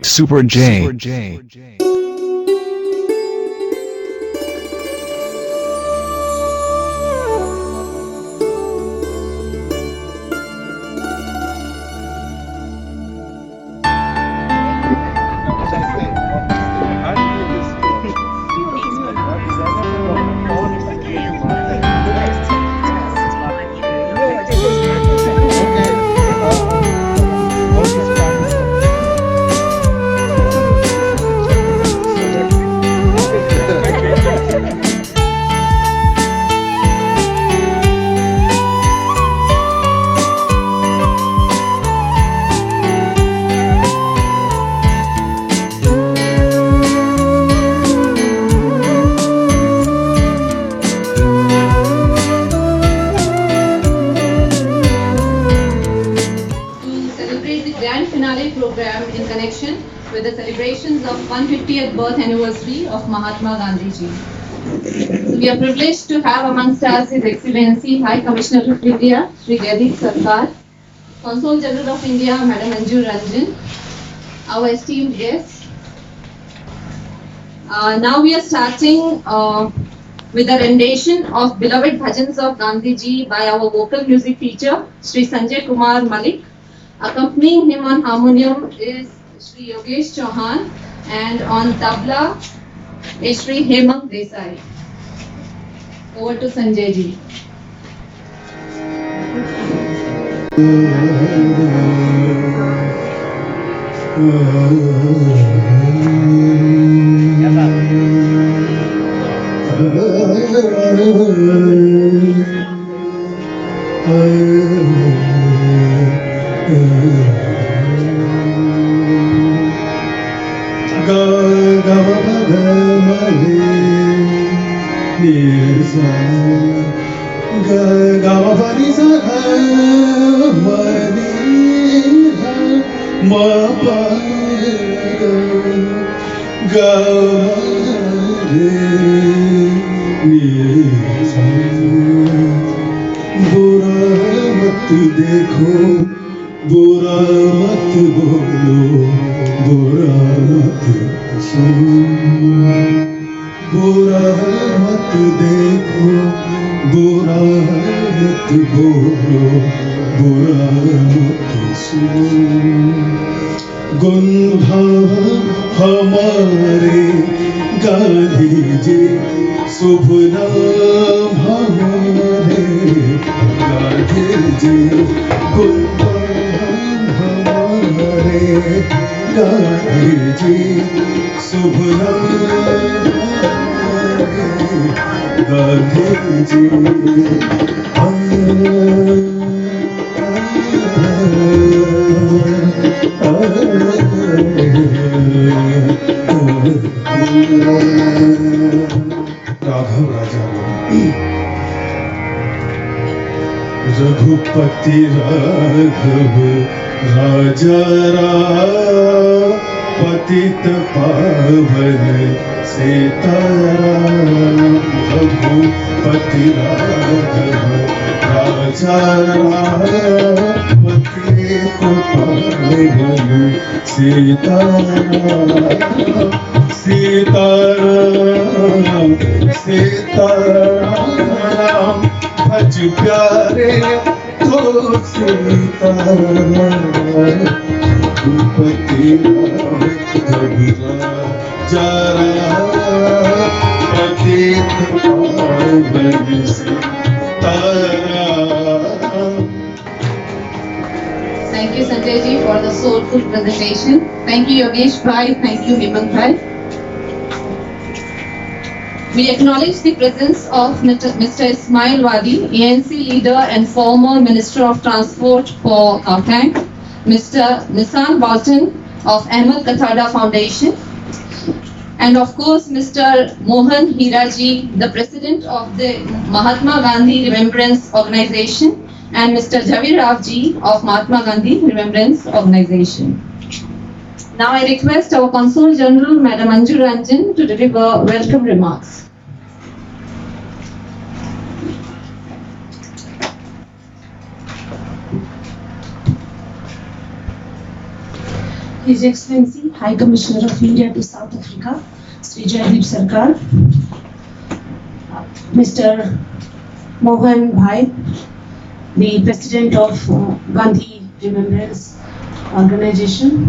Super J. In connection with the celebrations of 150th birth anniversary of Mahatma Gandhiji. So we are privileged to have amongst us His Excellency High Commissioner of India, Sri Jaideep Sarkar, Consul General of India, Madam Anju Ranjan, our esteemed guests. Now we are starting with a rendition of beloved Bhajans of Gandhiji by our vocal music teacher, Sri Sanjay Kumar Malik. Accompanying him on harmonium is Sri Yogesh Chauhan, and on tabla is Sri Hemang Desai. Over to Sanjay ji. हमारे गांधीजी शुभ नाम हमारे गांधीजी गुणगान हमारे गांधीजी शुभ नाम गांधीजी राघव राजा रघुपति राघव राजा पतित पावन सीताराम रघुपति राघव राजा पतित पावन सीताराम सीताराम सीताराम भज प्यारे तो सीताराम रघुपति राघव राजा पतित पावन Sitaram. Thank you, Sanjay ji, for the soulful presentation. Thank you, Yogesh bhai. Thank you, Hemang bhai. We acknowledge the presence of Mr. Ismail Wadi, ANC leader and former Minister of Transport for Gauteng, Mr. Nissan Bhajan of Ahmed Kathada Foundation, and of course Mr. Mohan Hira ji, the President of the Mahatma Gandhi Remembrance Organization, and Mr. Ravjee of Mahatma Gandhi Remembrance Organization. Now I request our Consul General, Madam Anju Ranjan, to deliver welcome remarks. His Excellency High Commissioner of India to South Africa, Sri Jaideep Sarkar, Mr. Mohan Bhai, the President of Gandhi Remembrance Organization,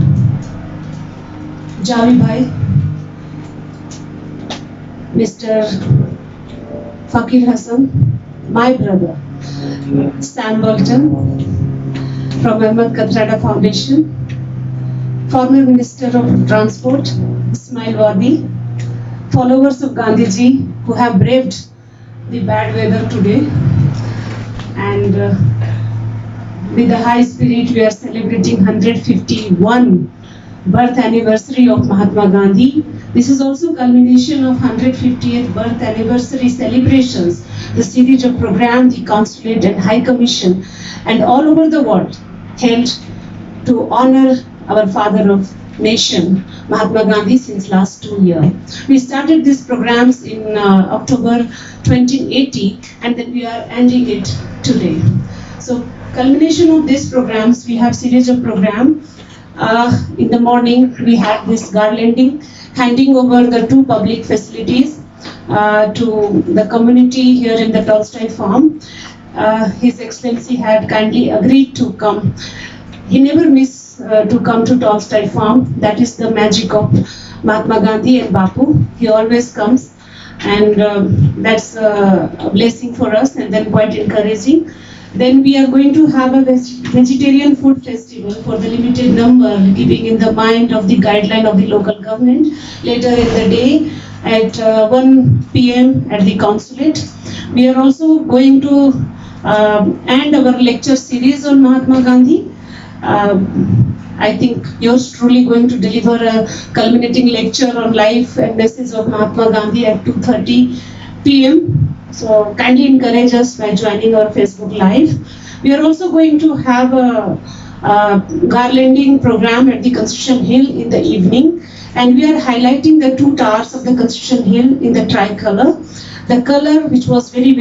Javie Bhai, Mr. Fakir Hassan, my brother, Sam Bolton from Ahmed Katrada Foundation, former Minister of Transport, Ismail Wadi, followers of Gandhiji who have braved the bad weather today, and with the high spirit we are celebrating 151 birth anniversary of Mahatma Gandhi. This is also culmination of 150th birth anniversary celebrations, the series of programs the Consulate and High Commission and all over the world held to honor our father of nation, Mahatma Gandhi, since last 2 years. We started these programs in October 2080 and then we are ending it today. So culmination of these programs, we have series of programs. In the morning, we had this garlanding, handing over the 2 public facilities to the community here in the Tolstoy farm. His Excellency had kindly agreed to come. He never missed to come to Tolstoy farm. That is the magic of Mahatma Gandhi and Bapu. He always comes, and that's a blessing for us and then quite encouraging. Then we are going to have a vegetarian food festival for the limited number, keeping in the mind of the guideline of the local government. Later in the day at 1 p.m. at the Consulate. We are also going to end our lecture series on Mahatma Gandhi. I think yours truly going to deliver a culminating lecture on life and message of Mahatma Gandhi at 2:30 p.m. So kindly encourage us by joining our Facebook Live. We are also going to have a garlanding program at the Constitution Hill in the evening, and we are highlighting the 2 towers of the Constitution Hill in the tricolor. The color which was very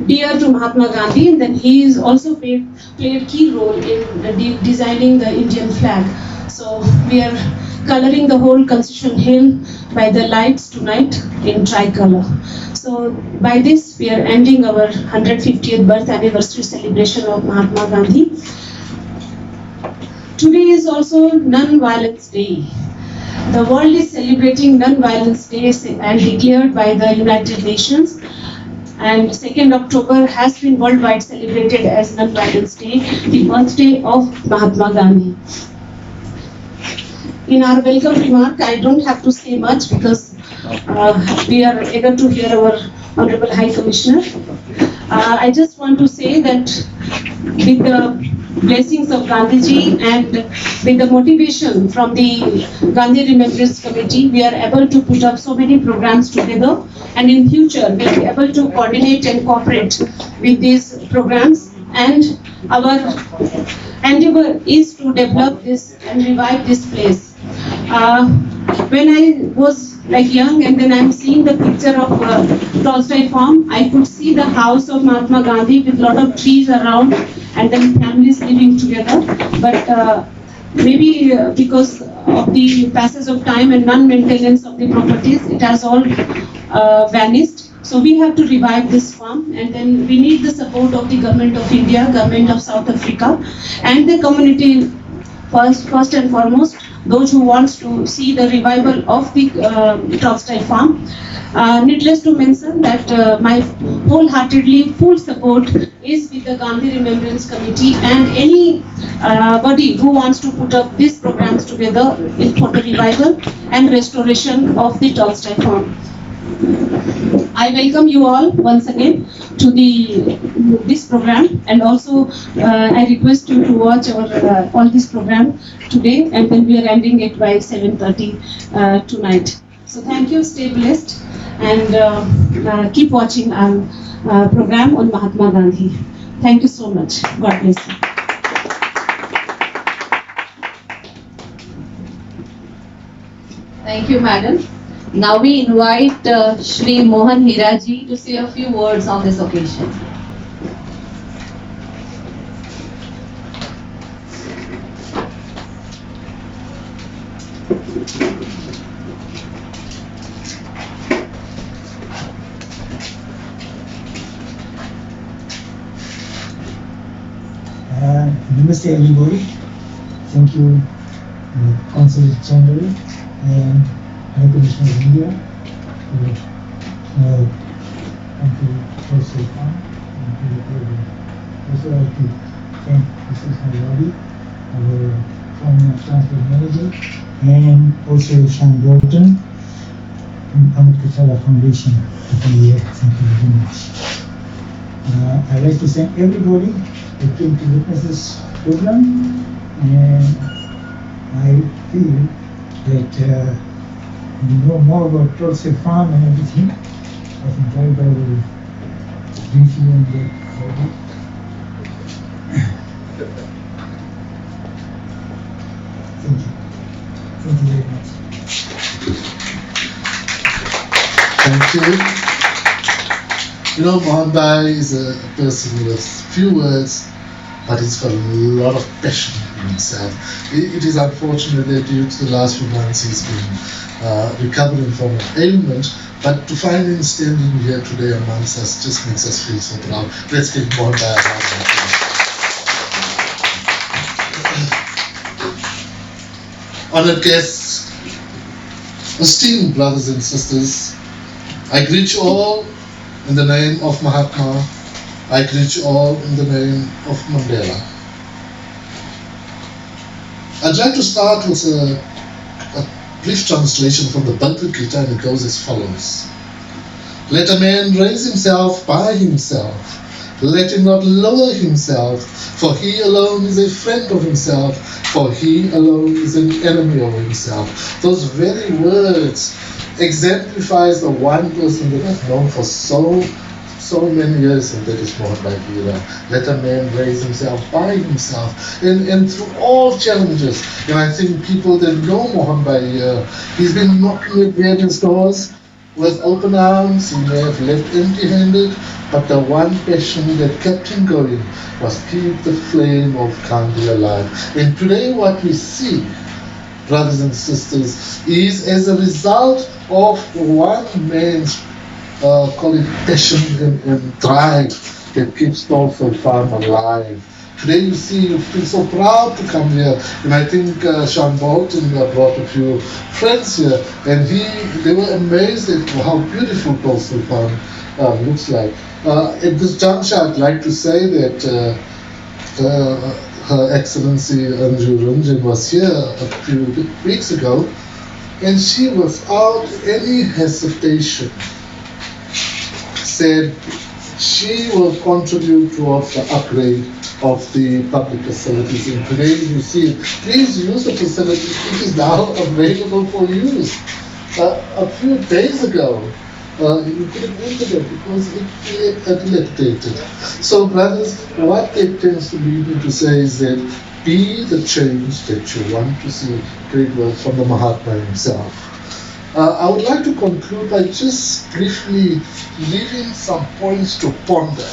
dear to Mahatma Gandhi, and then he is also played a key role in designing the Indian flag. So we are coloring the whole Constitution Hill by the lights tonight in tricolor. So by this we are ending our 150th birth anniversary celebration of Mahatma Gandhi. Today is also Non-Violence Day. The world is celebrating Non-Violence Day and declared by the United Nations. And 2nd October has been worldwide celebrated as Non-Violence Day, the birthday of Mahatma Gandhi. In our welcome remark, I don't have to say much because we are eager to hear our Honorable High Commissioner. I just want to say that with the blessings of Gandhiji and with the motivation from the Gandhi Remembrance Committee, we are able to put up so many programs together, and in future we'll be able to coordinate and cooperate with these programs, and our endeavor is to develop this and revive this place. When I was young, and then I'm seeing the picture of Tolstoy farm, I could see the house of Mahatma Gandhi with lot of trees around and then families living together. But maybe because of the passage of time and non-maintenance of the properties, it has all vanished. So we have to revive this farm, and then we need the support of the Government of India, Government of South Africa, and the community first and foremost, those who wants to see the revival of the Tolstoy farm. Needless to mention that my wholeheartedly full support is with the Gandhi Remembrance Committee and any body who wants to put up these programs together for the revival and restoration of the Tolstoy farm. I welcome you all once again to this program, and also I request you to watch our all this program today, and then we are ending it by 7:30 tonight. So thank you, stay blessed, and keep watching our program on Mahatma Gandhi. Thank you so much. God bless you. Thank you, madam. Now we invite Shri Mohan Hira ji to say a few words on this occasion. Namaste everybody. Thank you, Consulate General and High Commissioner of India for come to Tolstoy Farm and to the program. Also, I like to thank Mrs. Mailwadi, our former transport manager, and also Sean Bolton from Mahatma Gandhi Foundation to be here. Thank you very much. I'd like to thank everybody who came to witness this program, and I feel that you know more about Tolstoy Farm and everything. I think I will brief you on that further. Thank you. Thank you very much. Thank you. You know, Mohan Bhai is a person with few words, but he's got a lot of passion in himself. It is unfortunate that due to the last few months he's been recovering from an ailment, but to find him standing here today amongst us just makes us feel so proud. Let's give Mohan Bhai a round of applause. Honored guests, esteemed brothers and sisters, I greet you all in the name of Mahatma. I greet you all in the name of Mandela. I'd like to start with a brief translation from the Bhagavad Gita, and it goes as follows. Let a man raise himself by himself. Let him not lower himself, for he alone is a friend of himself, for he alone is an enemy of himself. Those very words exemplifies the one person that I've known for so many years, and that is Mohan by Hira. Let a man raise himself by himself, and through all challenges. And I think people that know Mohan by Hira, he's been knocking at various doors with open arms. He may have left empty-handed, but the one passion that kept him going was keep the flame of Gandhi alive. And today what we see, brothers and sisters, is as a result of one man's call it passion and drive that keeps Tolstoy Farm alive. Today you see, you feel so proud to come here, and I think Sean Bolton brought a few friends here, and they were amazed at how beautiful Tolstoy Farm looks like. At this juncture, I'd like to say that Her Excellency Anju Ranjan was here a few weeks ago, and she, without any hesitation, said she will contribute towards the upgrade of the public facilities. And today you see it. Please use the facility. It is now available for use. A few days ago, you couldn't enter it because it dilapidated. So brothers, what it tends to lead me to say is that be the change that you want to see. Great work from the Mahatma himself. I would like to conclude by just briefly leaving some points to ponder.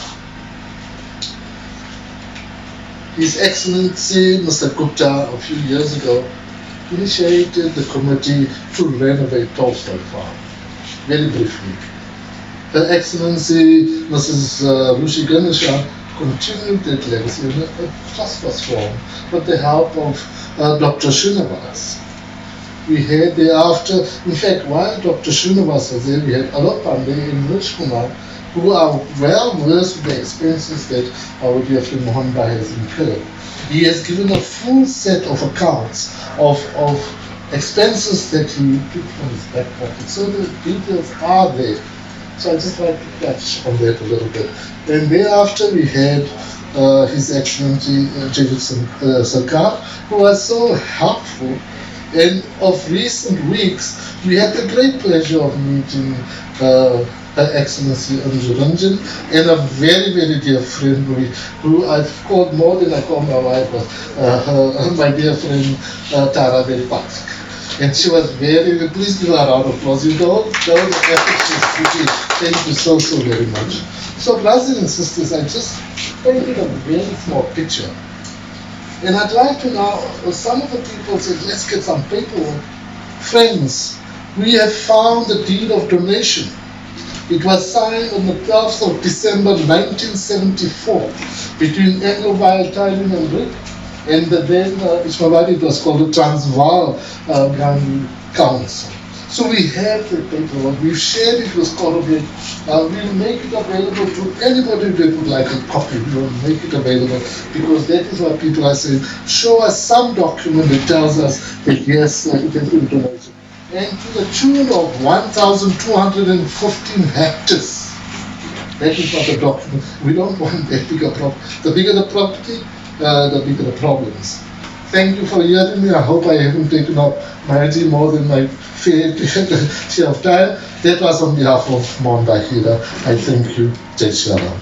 His Excellency Mr. Gupta a few years ago initiated the committee to renovate Tolstoy Farm. Very briefly. Her Excellency Mrs. Rushi Ganesha continued that legacy in a trust form with the help of Dr. Srinivas. We had thereafter, in fact, while Dr. Srinivas was there, we had Alok Pandey and Rich Kumar, who are well versed with the expenses that our dear friend Mohan Bhai has incurred. He has given a full set of accounts of expenses that he took from his back pocket. So the details are there. So I just like to touch on that a little bit. And thereafter we had His Excellency Javie Sarkar, who was so helpful. And of recent weeks, we had the great pleasure of meeting Her Excellency Anju Ranjan and a very, very dear friend who I've called more than I call my wife, my dear friend Tara Pathak. And she was very, please give her a round of applause. You know, that was the effort she's putting. Thank you so very much. So brothers and sisters, I just painted a very small picture. And I'd like to now, some of the people said, let's get some paperwork. Friends, we have found the deed of donation. It was signed on the 12th of December 1974 between Anglo-Boer Thailand and Britain. And then Ismabad, it was called the Transvaal Gandhi Council. So we have the paperwork, we've shared it with Corrobate. We'll make it available to anybody that would like a copy. We'll make it available because that is what people are saying. Show us some document that tells us that yes, it has information. And to the tune of 1,215 hectares. That is not the document. We don't want that bigger property. The bigger the property, the bigger the problems. Thank you for hearing me. I hope I haven't taken up Mayaji more than my fair share of time. That was on behalf of Mohan by Hira. I thank you. Jai Shri Ram.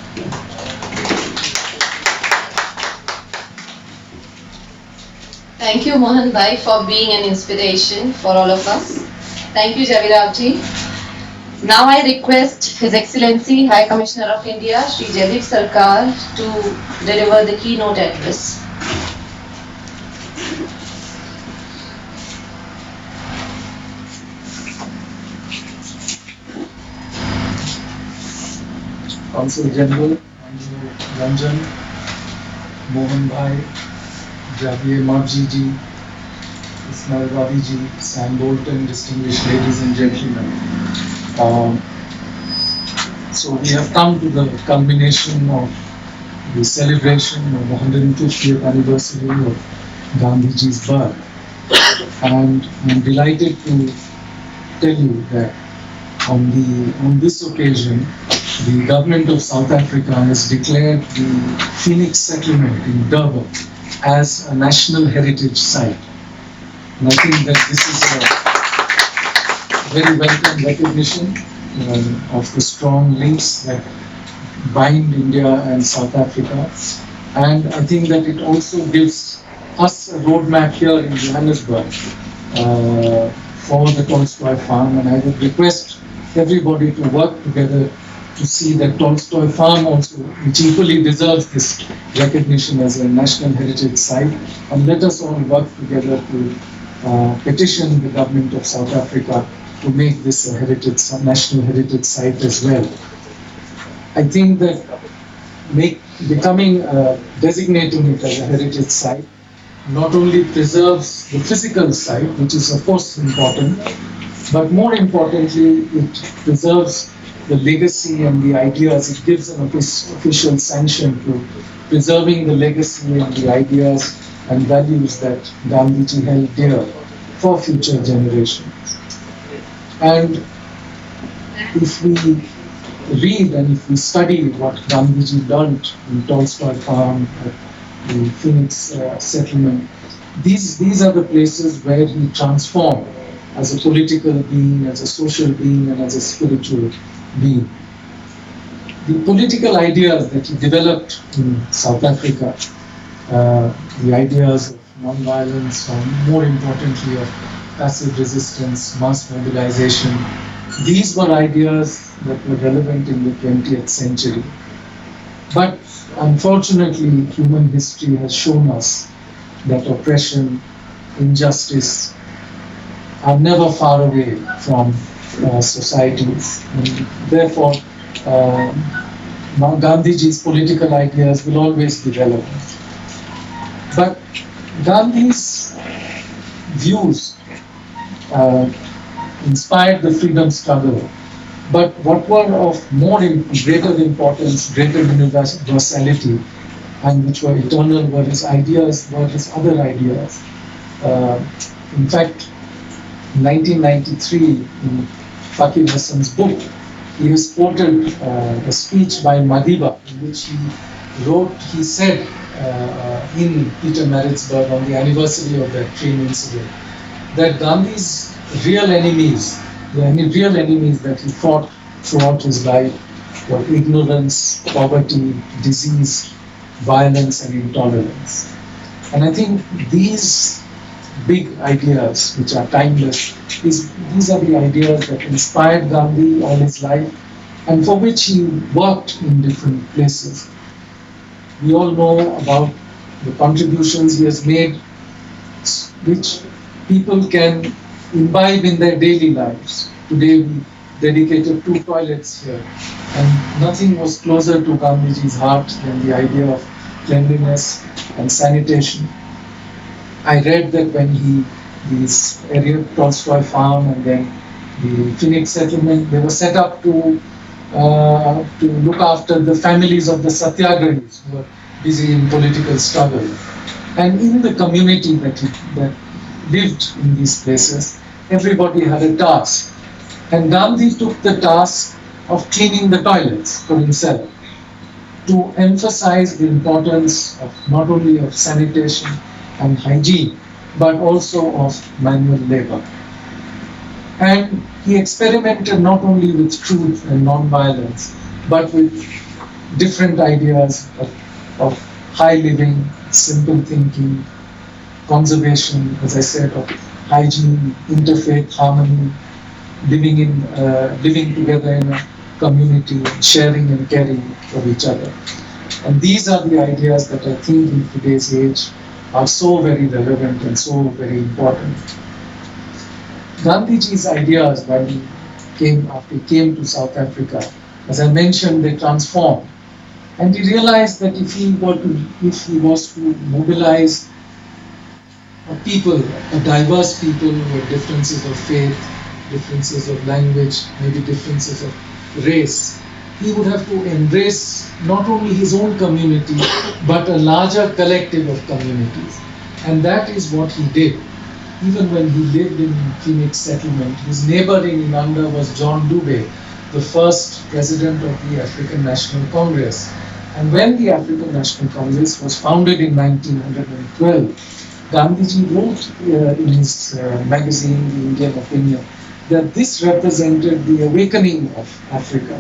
Thank you, Mohan Bhai, for being an inspiration for all of us. Thank you, Javie. Now I request His Excellency High Commissioner of India, Shri Jaideep Sarkar, to deliver the keynote address. Consul General, Anju, Ranjan, Mohan Bhai, Javie, Ravjee, Ms Tara Sam Bolton, distinguished ladies and gentlemen. So we have come to the culmination of the celebration of the 150th anniversary of Gandhiji's birth. And I'm delighted to tell you that on this occasion, the government of South Africa has declared the Phoenix settlement in Durban as a national heritage site. And I think that this is a very welcome recognition of the strong links that bind India and South Africa. And I think that it also gives us a roadmap here in Johannesburg for the Tolstoy farm. And I would request everybody to work together to see that Tolstoy farm also, which equally deserves this recognition as a national heritage site. And let us all work together to petition the government of South Africa to make this a national heritage site as well. I think that designating it as a heritage site not only preserves the physical site, which is of course important, but more importantly, it preserves the legacy and the ideas. It gives an official sanction to preserving the legacy and the ideas and values that Gandhiji held dear for future generations. And if we read and if we study what Gandhiji learned in Tolstoy farm, at the Phoenix settlement, these are the places where he transformed as a political being, as a social being, and as a spiritual being. The political ideas that he developed in South Africa, the ideas of non-violence, or more importantly of passive resistance, mass mobilization, these were ideas that were relevant in the 20th century. But unfortunately, human history has shown us that oppression, injustice are never far away from societies. And therefore, Gandhiji's political ideas will always be relevant. But Gandhi's views inspired the freedom struggle. But what were of greater importance, greater universality, and which were eternal were his ideas, were his other ideas. In fact, in 1993, in Fakir Hassan's book, he has quoted a speech by Madiba, in which he said in Pietermaritzburg on the anniversary of that train incident, that Gandhi's real enemies, the real enemies that he fought throughout his life were ignorance, poverty, disease, violence, and intolerance. And I think these big ideas, which are timeless, these are the ideas that inspired Gandhi all his life and for which he worked in different places. We all know about the contributions he has made, which people can imbibe in their daily lives. Today we dedicated 2 toilets here. And nothing was closer to Gandhiji's heart than the idea of cleanliness and sanitation. I read that when this area, Tolstoy farm and then the Phoenix settlement, they were set up to look after the families of the Satyagrahis who were busy in political struggle. And in the community that lived in these places, everybody had a task. And Gandhi took the task of cleaning the toilets for himself to emphasize the importance of not only of sanitation and hygiene, but also of manual labor. And he experimented not only with truth and non-violence, but with different ideas of high living, simple thinking, conservation, as I said, of hygiene, interfaith harmony, living together in a community, sharing and caring for each other. And these are the ideas that I think in today's age are so very relevant and so very important. Gandhiji's ideas when after he came to South Africa, as I mentioned, they transformed. And he realized that if he was to mobilize a people, a diverse people with differences of faith, differences of language, maybe differences of race, he would have to embrace not only his own community, but a larger collective of communities. And that is what he did. Even when he lived in Phoenix settlement, his neighbor in Inanda was John Dubé, the first president of the African National Congress. And when the African National Congress was founded in 1912, Gandhiji wrote in his magazine, The Indian Opinion, that this represented the awakening of Africa.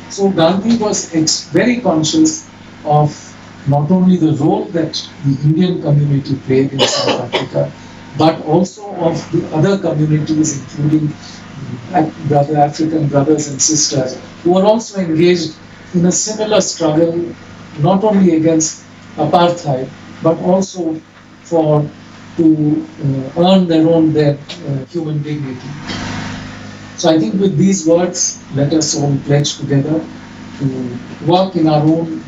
So Gandhi was very conscious of not only the role that the Indian community played in South Africa, but also of the other communities, including African brothers and sisters, who are also engaged in a similar struggle, not only against apartheid, but also to earn their own human dignity. So I think with these words, let us all pledge together to work in our own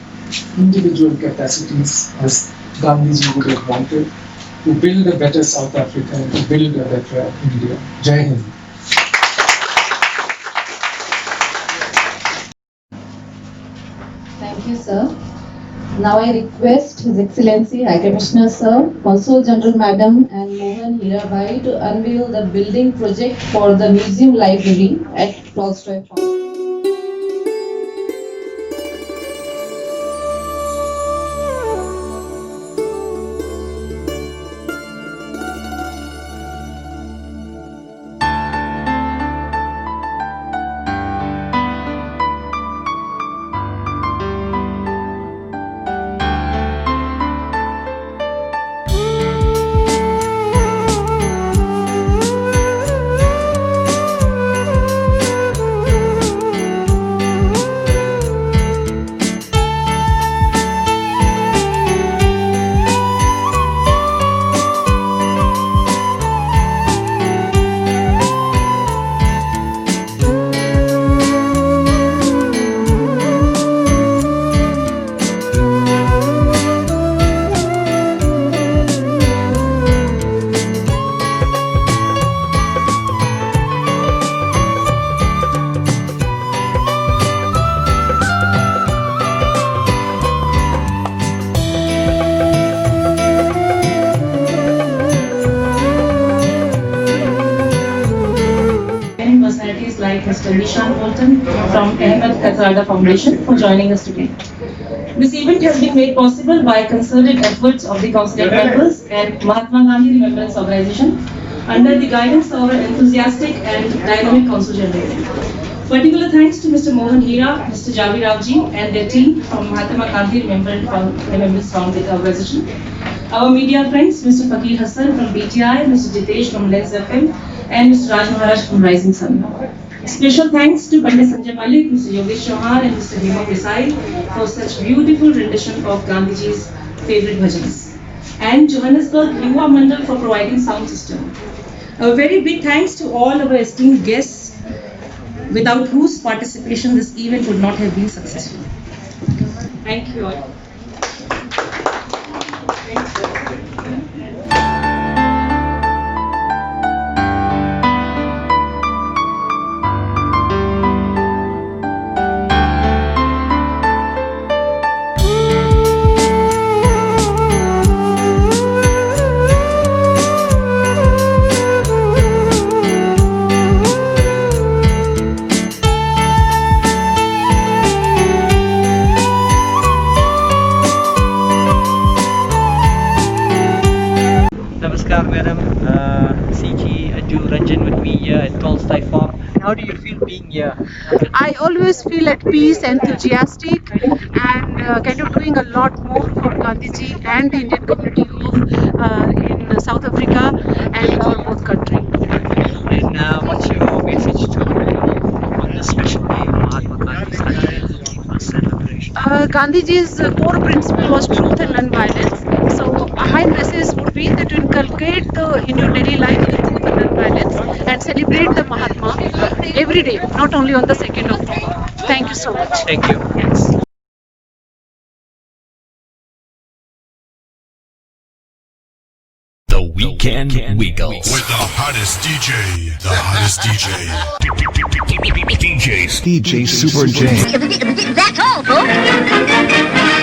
individual capacities as Gandhiji would have wanted, to build a better South Africa and to build a better India. Jai Hind. Thank you, sir. Now I request His Excellency High Commissioner Sir, Consul General Madam and Mohan Hira to unveil the building project for the museum library at Tolstoy Farm. From Ms Foundation for joining us today. This event has been made possible by concerted efforts of the Consulate members and Mahatma Gandhi Remembrance Organization under the guidance of an enthusiastic and dynamic Consul General. Particular thanks to Mr. Mohan Hira, Mr. Javie Ravjee and their team from Mahatma Gandhi Remembrance Organization. Our media friends, Mr. Fakir Hassan from BTI, Mr. Hitesh from Lens FM and Mr. Raj Maharaj from Rising Sun. Special thanks to Pandit Sanjay Malik, Mr. Yogesh Chauhan and Mr. Hima Desai for such beautiful rendition of Gandhiji's favorite bhajans. And Johannesburg Yuva Mandal for providing sound system. A very big thanks to all our esteemed guests without whose participation this event would not have been successful. Thank you all. Namaskar, madam. CG, Anju, Ranjan with me here at Tolstoy Farm. How do you feel being here? I always feel at peace, enthusiastic, and kind of doing a lot more for Gandhiji and the Indian community in South Africa and our both country. And what's your message to on this special day, Mahatma Gandhi's 150th celebration? Gandhiji's core principle was truth and non-violence. So my message would be that to inculcate in your daily life the truth and non-violence and celebrate the Mahatma every day, not only on the 2nd of October. Thank you so much. Thank you. Yes. The Weekend Wiggles. With the hottest DJ. The hottest DJ. DJ Super J. That's all, folks.